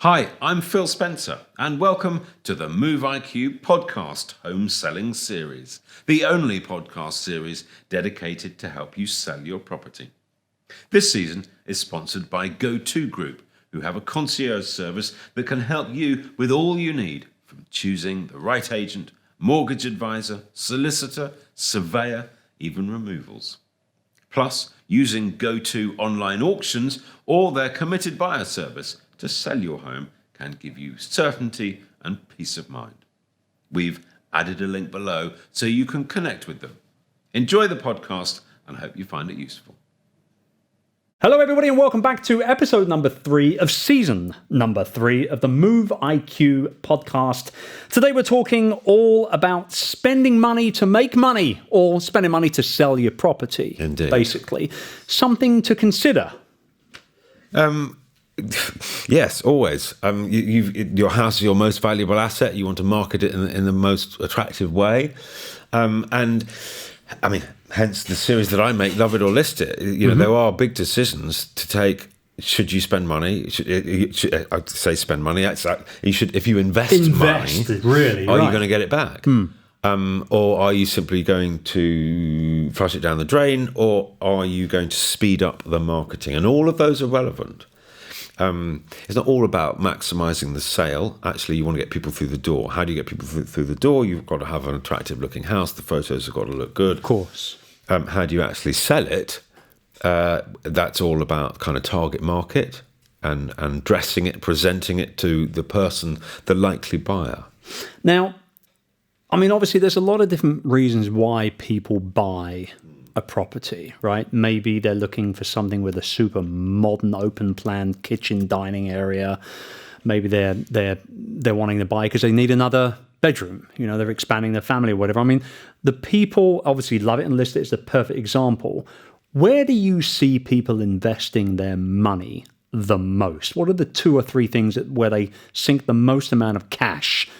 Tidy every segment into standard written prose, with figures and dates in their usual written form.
Hi, I'm Phil Spencer, and welcome to the Move IQ podcast home selling series, the only podcast series dedicated to help you sell your property. This season is sponsored by Go2 Group, who have a concierge service that can help you with all you need, from choosing the right agent, mortgage advisor, solicitor, surveyor, even removals. Plus, using Go2 online auctions or their committed buyer service to sell your home can give you certainty and peace of mind. We've added a link below so you can connect with them. Enjoy the podcast and hope you find it useful. Hello everybody and welcome back to episode number 3 of season number 3 of the Move IQ podcast. Today we're talking all about spending money to make money or spending money to sell your property. Indeed. Basically. Something to consider. Yes, always. Your house is your most valuable asset. You want to market it in the most attractive way. Hence the series that I make, Love It or List It. There are big decisions to take. Should you spend money? I'd say spend money. You should. If you invest money, really, are you going to get it back? Or are you simply going to flush it down the drain? Or are you going to speed up the marketing? And all of those are relevant. It's not all about maximising the sale. Actually, you want to get people through the door. How do you get people through the door? You've got to have an attractive looking house. The photos have got to look good. Of course. How do you actually sell it? That's all about kind of target market and dressing it, presenting it to the person, the likely buyer. Now, obviously there's a lot of different reasons why people buy a property, right? Maybe they're looking for something with a super modern open plan kitchen dining area. Maybe they're wanting to buy because they need another bedroom. They're expanding their family or whatever. The people obviously Love It and List It is the perfect example. Where do you see people investing their money the most? What are the 2 or 3 things where they sink the most amount of cash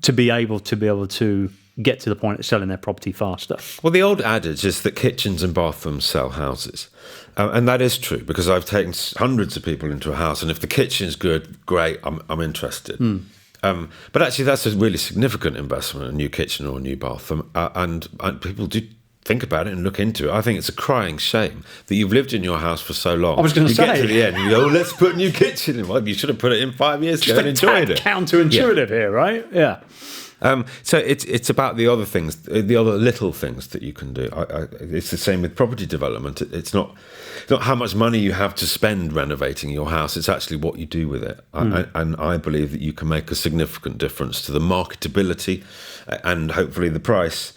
to be able to get to the point of selling their property faster? Well, the old adage is that kitchens and bathrooms sell houses. And that is true, because I've taken hundreds of people into a house, and if the kitchen's good, great, I'm interested. But actually, that's a really significant investment, a new kitchen or a new bathroom. And people do think about it and look into it. I think it's a crying shame that you've lived in your house for so long. I was going to say. You get to the end and you go, let's put a new kitchen in. Well, you should have put it in 5 years ago and enjoyed it. Counterintuitive here, right? Yeah. So it's about the other things, the other little things that you can do. It's the same with property development. It's not how much money you have to spend renovating your house. It's actually what you do with it. And I believe that you can make a significant difference to the marketability and hopefully the price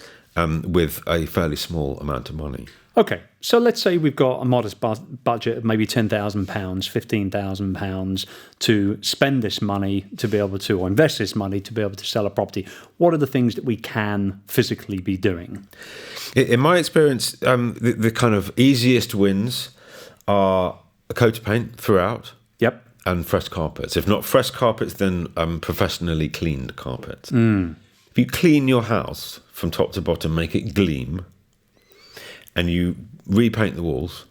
with a fairly small amount of money. Okay, so let's say we've got a modest budget of maybe £10,000, £15,000 to spend this money to be able to, or invest this money to be able to sell a property. What are the things that we can physically be doing? In my experience, the kind of easiest wins are a coat of paint throughout. Yep. And fresh carpets. If not fresh carpets, then professionally cleaned carpets. If you clean your house from top to bottom, make it gleam, and you repaint the walls,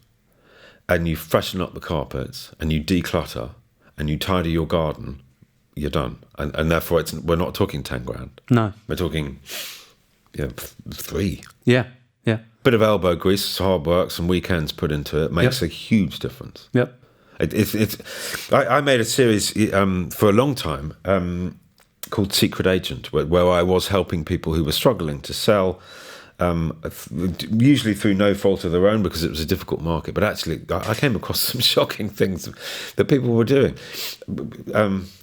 and you freshen up the carpets, and you declutter, and you tidy your garden, you're done. And therefore, we're not talking 10 grand. No. We're talking 3. Yeah. Bit of elbow grease, hard work, some weekends put into it makes a huge difference. Yep. I made a series for a long time called Secret Agent, where I was helping people who were struggling to sell, usually through no fault of their own because it was a difficult market. But actually, I came across some shocking things that people were doing.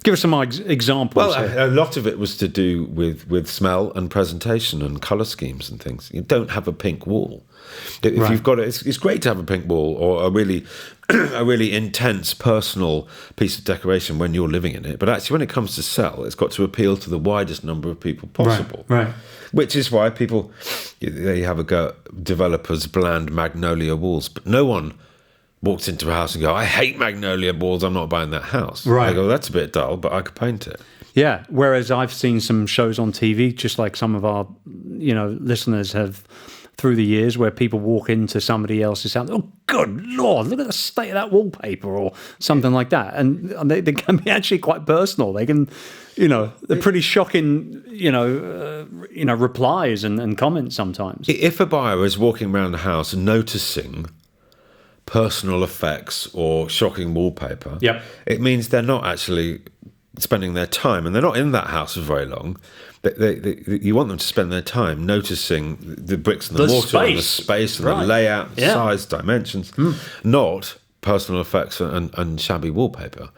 Give us some examples. Well, a lot of it was to do with smell and presentation and colour schemes and things. You don't have a pink wall. If you've got it, it's great to have a pink wall or a really intense personal piece of decoration when you're living in it. But actually, when it comes to sell, it's got to appeal to the widest number of people possible. Right. Which is why they have a go at developers' bland magnolia walls. But no one walks into a house and go, I hate magnolia walls, I'm not buying that house. Right. They go, that's a bit dull, but I could paint it. Yeah. Whereas I've seen some shows on TV, just like some of our listeners have through the years where people walk into somebody else's house. Oh, good Lord, look at the state of that wallpaper or something like that. And they can be actually quite personal. They can, they're pretty shocking, replies and comments sometimes. If a buyer is walking around the house noticing personal effects or shocking wallpaper, Yep. it means they're not actually spending their time, and they're not in that house for very long. You want them to spend their time noticing the bricks and the mortar space. and the space and Right. the layout, Yeah. size, dimensions, not personal effects and shabby wallpaper.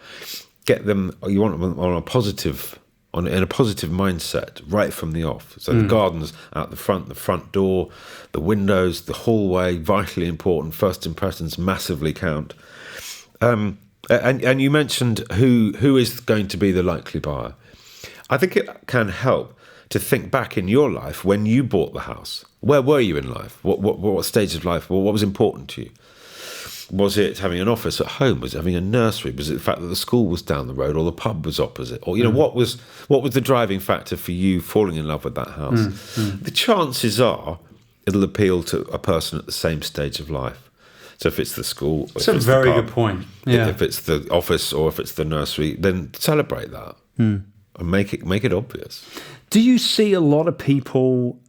You want them on a positive mindset right from the off. So the garden's out the front door, the windows, the hallway, vitally important. First impressions massively count. And you mentioned who is going to be the likely buyer. I think it can help to think back in your life when you bought the house. Where were you in life? What stage of life? What was important to you? Was it having an office at home? Was it having a nursery? Was it the fact that the school was down the road or the pub was opposite? Or what was the driving factor for you falling in love with that house? The chances are it'll appeal to a person at the same stage of life. So if it's the school, That's a very good point. Yeah. If it's the office or if it's the nursery, then celebrate that and make it obvious. Do you see a lot of people?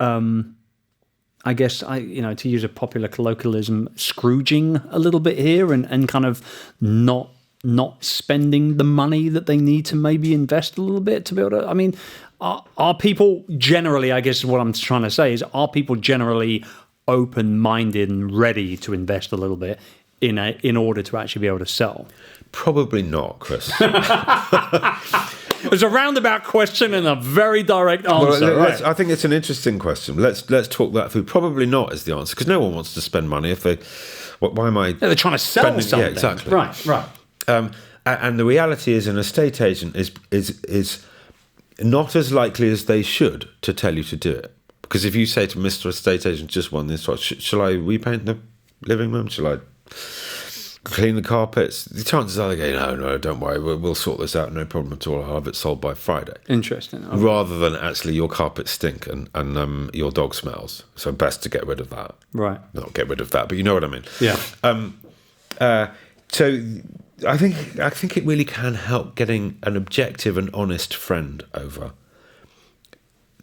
I guess to use a popular colloquialism, Scrooging a little bit here and kind of not spending the money that they need to maybe invest a little bit to be able to. I mean, are people generally? I guess what I'm trying to say is, are people generally open-minded and ready to invest a little bit in order to actually be able to sell? Probably not, Chris. It was a roundabout question and a very direct answer. Well, I think it's an interesting question. Let's talk that through. Probably not is the answer, because no one wants to spend money if they. Why am I? They're trying to sell something. Yeah, exactly. Right. And the reality is, an estate agent is not as likely as they should to tell you to do it. Because if you say to Mr. Estate Agent, just won this, shall I repaint the living room? Shall I clean the carpets? The chances are they go, no, don't worry, we'll sort this out, no problem at all. I'll have it sold by Friday. Interesting. Okay. Rather than actually your carpets stink and your dog smells. So best to get rid of that. Right. Not get rid of that, but you know what I mean. Yeah. So I think it really can help getting an objective and honest friend over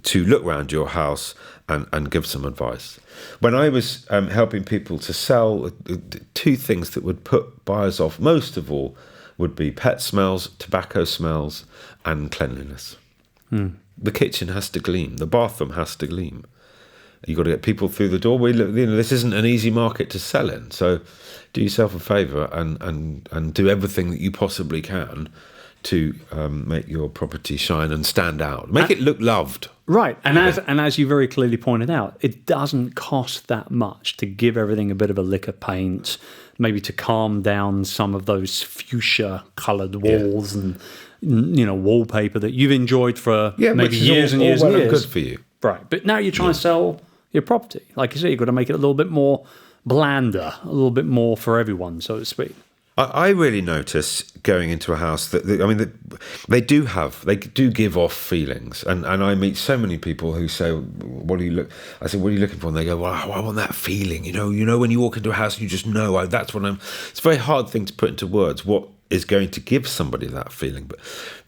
to look around your house and give some advice. When I was helping people to sell, two things that would put buyers off most of all would be pet smells, tobacco smells, and cleanliness. The kitchen has to gleam. The bathroom has to gleam. You've got to get people through the door. This isn't an easy market to sell in, so do yourself a favour and do everything that you possibly can to make your property shine and stand out. Make it look loved. Right, and as you very clearly pointed out, it doesn't cost that much to give everything a bit of a lick of paint, maybe to calm down some of those fuchsia-coloured walls and wallpaper that you've enjoyed for maybe years and years and years. Good for you, right? But now you're trying to sell your property, like you say, you've got to make it a little bit more blander, a little bit more for everyone, so to speak. I really notice going into a house that they do give off feelings, and I meet so many people who say, "What do you look?" I say, "What are you looking for?" And they go, "Well, I want that feeling, you know, when you walk into a house, you just know that's what I'm." It's a very hard thing to put into words. What is going to give somebody that feeling?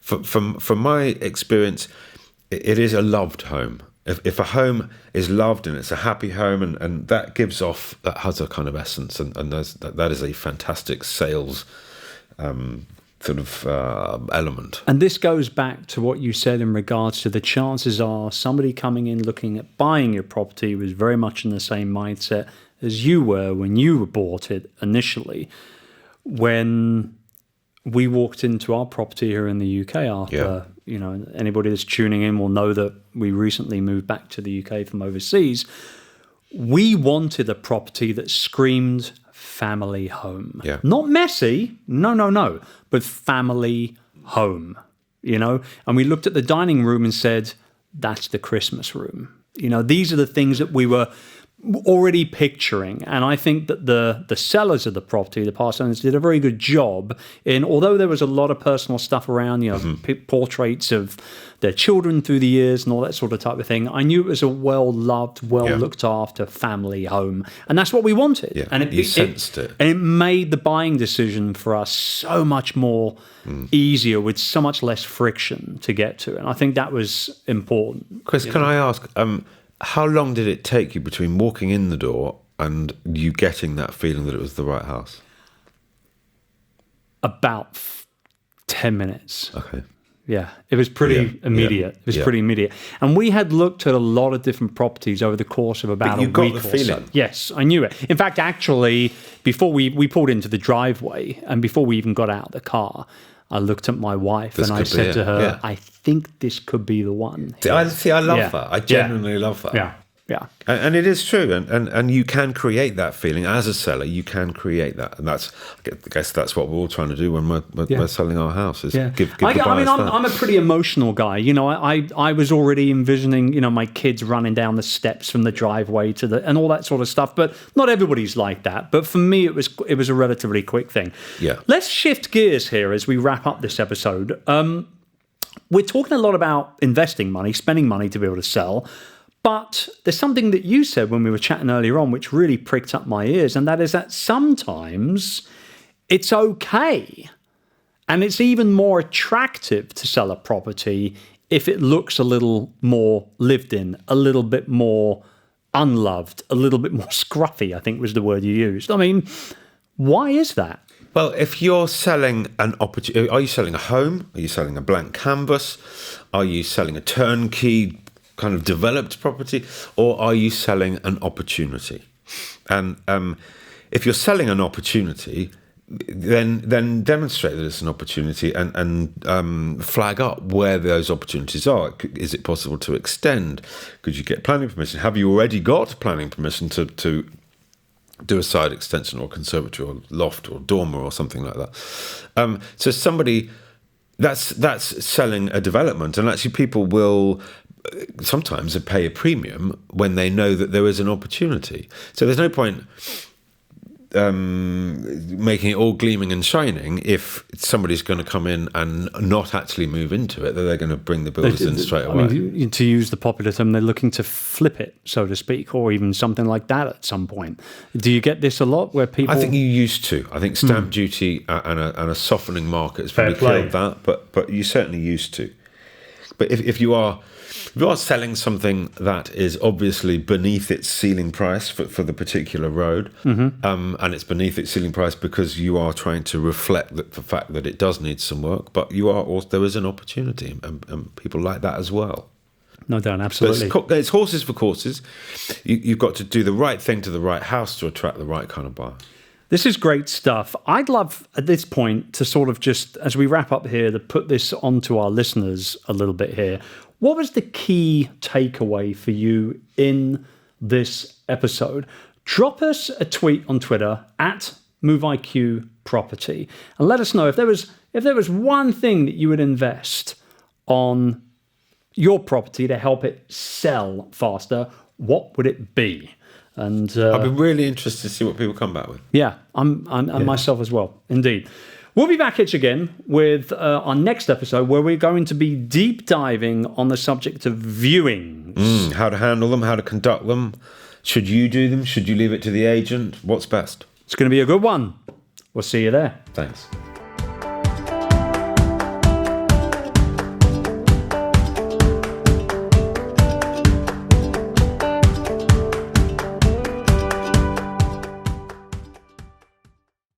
But from my experience, it is a loved home. If a home is loved and it's a happy home, and that gives off, that has a kind of essence, and that is a fantastic sales element. And this goes back to what you said in regards to the chances are somebody coming in looking at buying your property was very much in the same mindset as you were when you bought it initially. When we walked into our property here in the UK after, anybody that's tuning in will know that we recently moved back to the UK from overseas. We wanted a property that screamed family home. Yeah. Not messy, no, but family home, And we looked at the dining room and said, that's the Christmas room. These are the things that we were already picturing. And I think that the sellers of the property, the past owners, did a very good job in, although there was a lot of personal stuff around, portraits of their children through the years and all that sort of type of thing. I knew it was a well-loved, looked after family home. And that's what we wanted. Yeah. And you sensed it. And it made the buying decision for us so much more easier, with so much less friction to get to. And I think that was important. Chris, can I ask, how long did it take you between walking in the door and you getting that feeling that it was the right house? About 10 minutes. Okay. Yeah, it was pretty immediate. It was pretty immediate. And we had looked at a lot of different properties over the course of about a week or so. You got the feeling? Yes, I knew it. In fact, actually, before we pulled into the driveway and before we even got out of the car, I looked at my wife and I said to her, I think this could be the one. I love that. I genuinely love that. Yeah. Yeah. And it is true. And you can create that feeling as a seller. You can create that. And I guess that's what we're all trying to do when we're selling our house, is give the buyers that. I'm a pretty emotional guy. I was already envisioning, my kids running down the steps from the driveway and all that sort of stuff. But not everybody's like that. But for me, it was a relatively quick thing. Yeah. Let's shift gears here as we wrap up this episode. We're talking a lot about investing money, spending money to be able to sell. But there's something that you said when we were chatting earlier on, which really pricked up my ears, and that is that sometimes it's okay, and it's even more attractive to sell a property if it looks a little more lived in, a little bit more unloved, a little bit more scruffy, I think was the word you used. I mean, why is that? Well, if you're selling an opportunity, are you selling a home? Are you selling a blank canvas? Are you selling a turnkey kind of developed property, or are you selling an opportunity? And if you're selling an opportunity, then demonstrate that it's an opportunity and flag up where those opportunities are. Is it possible to extend? Could you get planning permission? Have you already got planning permission to do a side extension or conservatory or loft or dormer or something like that? So somebody that's selling a development, and actually people will sometimes pay a premium when they know that there is an opportunity. So there's no point making it all gleaming and shining if somebody's going to come in and not actually move into it, that they're going to bring the builders in straight away. I mean, to use the popular term, they're looking to flip it, so to speak, or even something like that at some point. Do you get this a lot where people... I think you used to. I think stamp duty and a softening market has probably killed that, but you certainly used to. But if you are selling something that is obviously beneath its ceiling price for the particular road, and it's beneath its ceiling price because you are trying to reflect the fact that it does need some work, but there is an opportunity, and people like that as well. No doubt, absolutely. It's horses for courses. You've got to do the right thing to the right house to attract the right kind of buyer. This is great stuff. I'd love at this point to sort of just, as we wrap up here, to put this onto our listeners a little bit here. What was the key takeaway for you in this episode? Drop us a tweet on Twitter at MoveIQ and let us know if there was one thing that you would invest on your property to help it sell faster. What would it be? And I'd be really interested to see what people come back with. Yeah, I'm myself as well, indeed. We'll be back here again with our next episode, where we're going to be deep diving on the subject of viewings. How to handle them, how to conduct them. Should you do them? Should you leave it to the agent? What's best? It's going to be a good one. We'll see you there. Thanks.